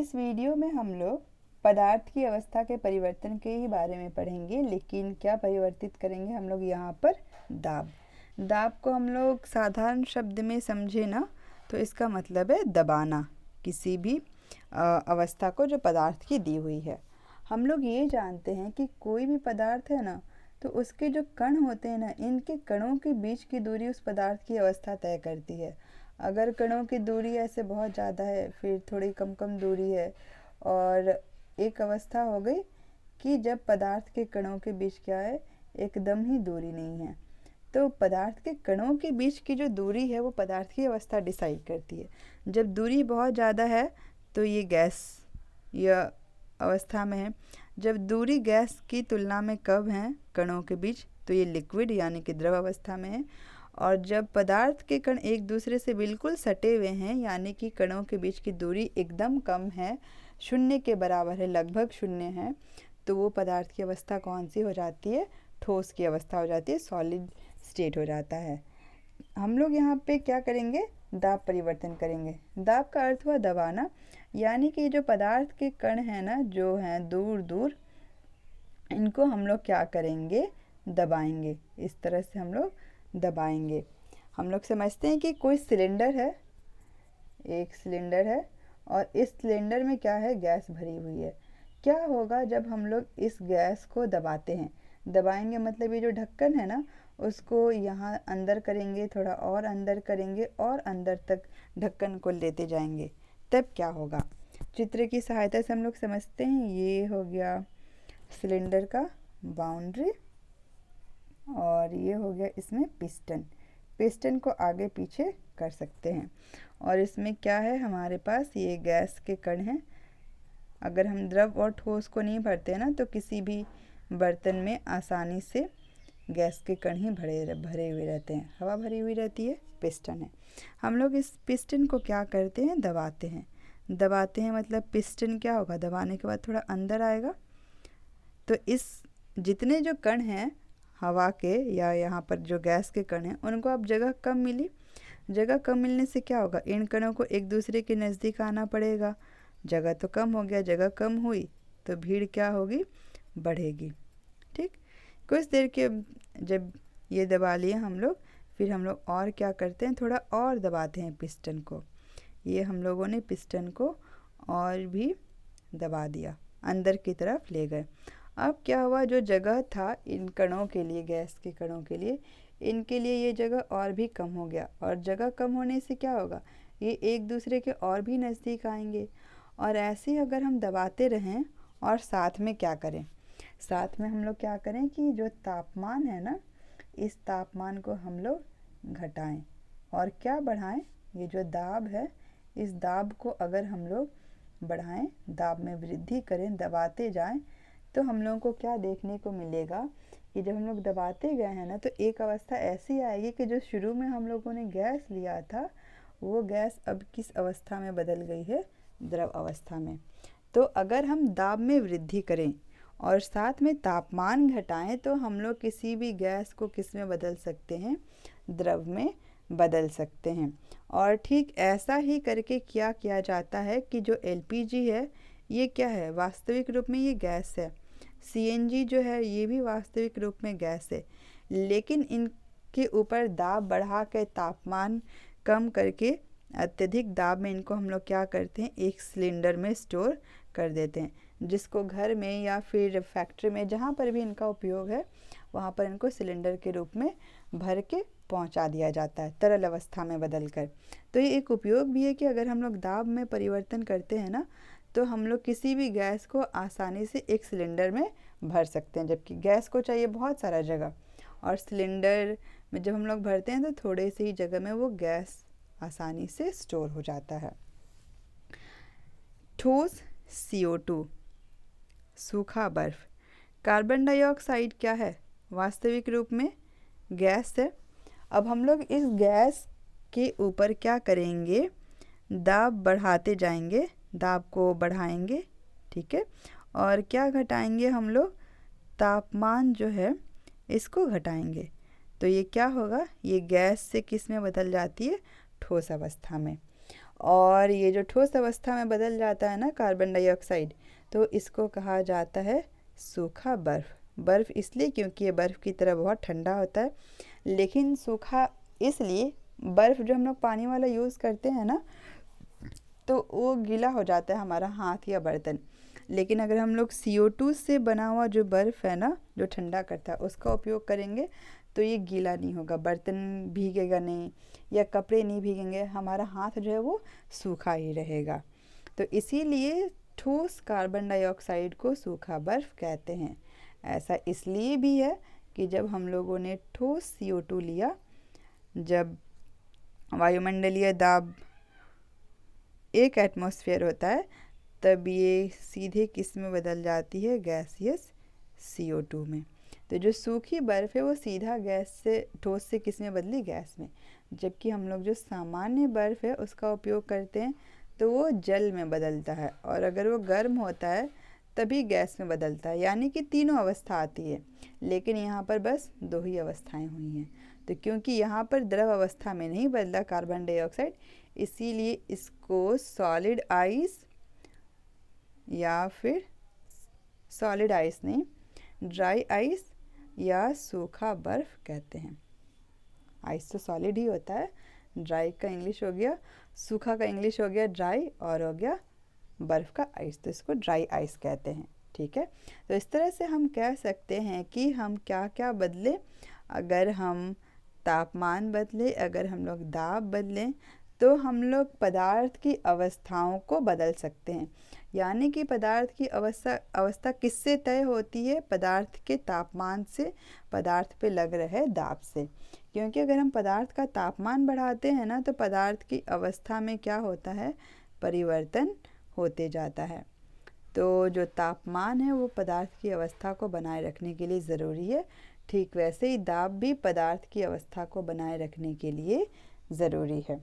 इस वीडियो में हम लोग पदार्थ की अवस्था के परिवर्तन के ही बारे में पढ़ेंगे, लेकिन क्या परिवर्तित करेंगे हम लोग यहाँ पर? दाब। दाब को हम लोग साधारण शब्द में समझे ना तो इसका मतलब है दबाना किसी भी अवस्था को जो पदार्थ की दी हुई है। हम लोग ये जानते हैं कि कोई भी पदार्थ है ना तो उसके जो कण होते हैं ना, इनके कणों के बीच की दूरी उस पदार्थ की अवस्था तय करती है। अगर कणों की दूरी ऐसे बहुत ज़्यादा है, फिर थोड़ी कम कम दूरी है, और एक अवस्था हो गई कि जब पदार्थ के कणों के बीच क्या है, एकदम ही दूरी नहीं है, तो पदार्थ के कणों के बीच की जो दूरी है वो पदार्थ की अवस्था डिसाइड करती है। जब दूरी बहुत ज़्यादा है तो ये गैस या अवस्था में है। जब दूरी गैस की तुलना में कम है कणों के बीच तो ये लिक्विड यानी कि द्रव अवस्था में है। और जब पदार्थ के कण एक दूसरे से बिल्कुल सटे हुए हैं यानी कि कणों के बीच की दूरी एकदम कम है, शून्य के बराबर है, लगभग शून्य है, तो वो पदार्थ की अवस्था कौन सी हो जाती है? ठोस की अवस्था हो जाती है, सॉलिड स्टेट हो जाता है। हम लोग यहाँ पे क्या करेंगे? दाब परिवर्तन करेंगे। दाब का अर्थ हुआ दबाना, यानी कि जो पदार्थ के कण हैं ना, जो हैं दूर दूर, इनको हम लोग क्या करेंगे? दबाएंगे। इस तरह से हम लोग दबाएंगे। हम लोग समझते हैं कि कोई सिलेंडर है, एक सिलेंडर है, और इस सिलेंडर में क्या है? गैस भरी हुई है। क्या होगा जब हम लोग इस गैस को दबाते हैं? दबाएंगे मतलब ये जो ढक्कन है ना, उसको यहाँ अंदर करेंगे, थोड़ा और अंदर करेंगे, और अंदर तक ढक्कन को लेते जाएंगे। तब क्या होगा? चित्र की सहायता से हम लोग समझते हैं। ये हो गया सिलेंडर का बाउंड्री, और ये हो गया इसमें पिस्टन। पिस्टन को आगे पीछे कर सकते हैं। और इसमें क्या है? हमारे पास ये गैस के कण हैं। अगर हम द्रव और ठोस को नहीं भरते ना तो किसी भी बर्तन में आसानी से गैस के कण ही भरे हुए रहते हैं, हवा भरी हुई रहती है, पिस्टन है। हम लोग इस पिस्टन को क्या करते हैं? दबाते हैं। दबाते हैं मतलब पिस्टन क्या होगा? दबाने के बाद थोड़ा अंदर आएगा, तो इस जितने जो कण हैं हवा के या यहाँ पर जो गैस के कण हैं, उनको अब जगह कम मिली। जगह कम मिलने से क्या होगा? इन कणों को एक दूसरे के नज़दीक आना पड़ेगा। जगह तो कम हो गया, जगह कम हुई तो भीड़ क्या होगी? बढ़ेगी। ठीक। कुछ देर के जब ये दबा लिए हम लोग, फिर हम लोग और क्या करते हैं? थोड़ा और दबाते हैं पिस्टन को। ये हम लोगों ने पिस्टन को और भी दबा दिया, अंदर की तरफ ले गए। अब क्या हुआ? जो जगह था इन कणों के लिए, गैस के कणों के लिए, इनके लिए ये जगह और भी कम हो गया। और जगह कम होने से क्या होगा? ये एक दूसरे के और भी नज़दीक आएंगे। और ऐसे ही अगर हम दबाते रहें और साथ में क्या करें? साथ में हम लोग क्या करें कि जो तापमान है ना, इस तापमान को हम लोग घटाएं। और क्या बढ़ाएं? ये जो दाब है, इस दाब को अगर हम लोग बढ़ाएं, दाब में वृद्धि करें, दबाते जाएं, तो हम लोगों को क्या देखने को मिलेगा कि जब हम लोग दबाते गए हैं ना तो एक अवस्था ऐसी आएगी कि जो शुरू में हम लोगों ने गैस लिया था, वो गैस अब किस अवस्था में बदल गई है? द्रव अवस्था में। तो अगर हम दाब में वृद्धि करें और साथ में तापमान घटाएं तो हम लोग किसी भी गैस को किस में बदल सकते हैं? द्रव में बदल सकते हैं। और ठीक ऐसा ही करके क्या किया जाता है कि जो एलपीजी है, ये क्या है? वास्तविक रूप में ये गैस है। सीएनजी जो है ये भी वास्तविक रूप में गैस है, लेकिन इनके ऊपर दाब बढ़ा के, तापमान कम करके, अत्यधिक दाब में इनको हम लोग क्या करते हैं? एक सिलेंडर में स्टोर कर देते हैं, जिसको घर में या फिर फैक्ट्री में, जहाँ पर भी इनका उपयोग है, वहाँ पर इनको सिलेंडर के रूप में भर के पहुँचा दिया जाता है, तरल अवस्था में बदल कर। तो ये एक उपयोग भी है कि अगर हम लोग दाब में परिवर्तन करते हैं ना तो हम लोग किसी भी गैस को आसानी से एक सिलेंडर में भर सकते हैं, जबकि गैस को चाहिए बहुत सारा जगह, और सिलेंडर में जब हम लोग भरते हैं तो थोड़े से ही जगह में वो गैस आसानी से स्टोर हो जाता है। ठोस CO2, सूखा बर्फ। कार्बन डाइऑक्साइड क्या है? वास्तविक रूप में गैस है। अब हम लोग इस गैस के ऊपर क्या करेंगे? दाब बढ़ाते जाएंगे, दाब को बढ़ाएंगे, ठीक है। और क्या घटाएंगे हम लोग? तापमान जो है इसको घटाएंगे। तो ये क्या होगा? ये गैस से किस में बदल जाती है? ठोस अवस्था में। और ये जो ठोस अवस्था में बदल जाता है ना कार्बन डाइऑक्साइड, तो इसको कहा जाता है सूखा बर्फ़। बर्फ़ इसलिए क्योंकि ये बर्फ़ की तरह बहुत ठंडा होता है, लेकिन सूखा इसलिए, बर्फ़ जो हम लोग पानी वाला यूज़ करते हैं ना, तो वो गीला हो जाता है हमारा हाथ या बर्तन। लेकिन अगर हम लोग CO2 से बना हुआ जो बर्फ़ है ना, जो ठंडा करता है, उसका उपयोग करेंगे तो ये गीला नहीं होगा, बर्तन भीगेगा नहीं या कपड़े नहीं भीगेंगे, हमारा हाथ जो है वो सूखा ही रहेगा। तो इसीलिए ठोस कार्बन डाइऑक्साइड को सूखा बर्फ़ कहते हैं। ऐसा इसलिए भी है कि जब हम लोगों ने ठोस CO2 लिया, जब वायुमंडलीय दाब 1 एटमॉस्फेयर होता है, तब ये सीधे किस में बदल जाती है, गैसियस CO2 में। तो जो सूखी बर्फ़ है वो सीधा गैस से, ठोस से किस में बदली, गैस में। जबकि हम लोग जो सामान्य बर्फ़ है उसका उपयोग करते हैं तो वो जल में बदलता है, और अगर वो गर्म होता है तभी गैस में बदलता है, यानी कि तीनों अवस्था आती है। लेकिन यहाँ पर बस 2 ही अवस्थाएं हुई हैं। तो क्योंकि यहाँ पर द्रव अवस्था में नहीं बदला कार्बन डाइऑक्साइड, इसीलिए इसको सॉलिड आइस, या फिर सॉलिड आइस नहीं, ड्राई आइस या सूखा बर्फ़ कहते हैं। आइस तो सॉलिड ही होता है, ड्राई का इंग्लिश हो गया, सूखा का इंग्लिश हो गया ड्राई, और हो गया बर्फ़ का आइस, तो इसको ड्राई आइस कहते हैं। ठीक है, तो इस तरह से हम कह सकते हैं कि हम क्या क्या बदले, अगर हम तापमान बदले, अगर हम लोग दाब बदलें, तो हम लोग पदार्थ की अवस्थाओं को बदल सकते हैं। यानी कि पदार्थ की अवस्था किससे तय होती है, पदार्थ के तापमान से, पदार्थ पे लग रहे दाब से। क्योंकि अगर हम पदार्थ का तापमान बढ़ाते हैं ना, तो पदार्थ की अवस्था में क्या होता है, परिवर्तन होते जाता है। तो जो तापमान है वो पदार्थ की अवस्था को बनाए रखने के लिए ज़रूरी है। ठीक वैसे ही दाब भी पदार्थ की अवस्था को बनाए रखने के लिए ज़रूरी है।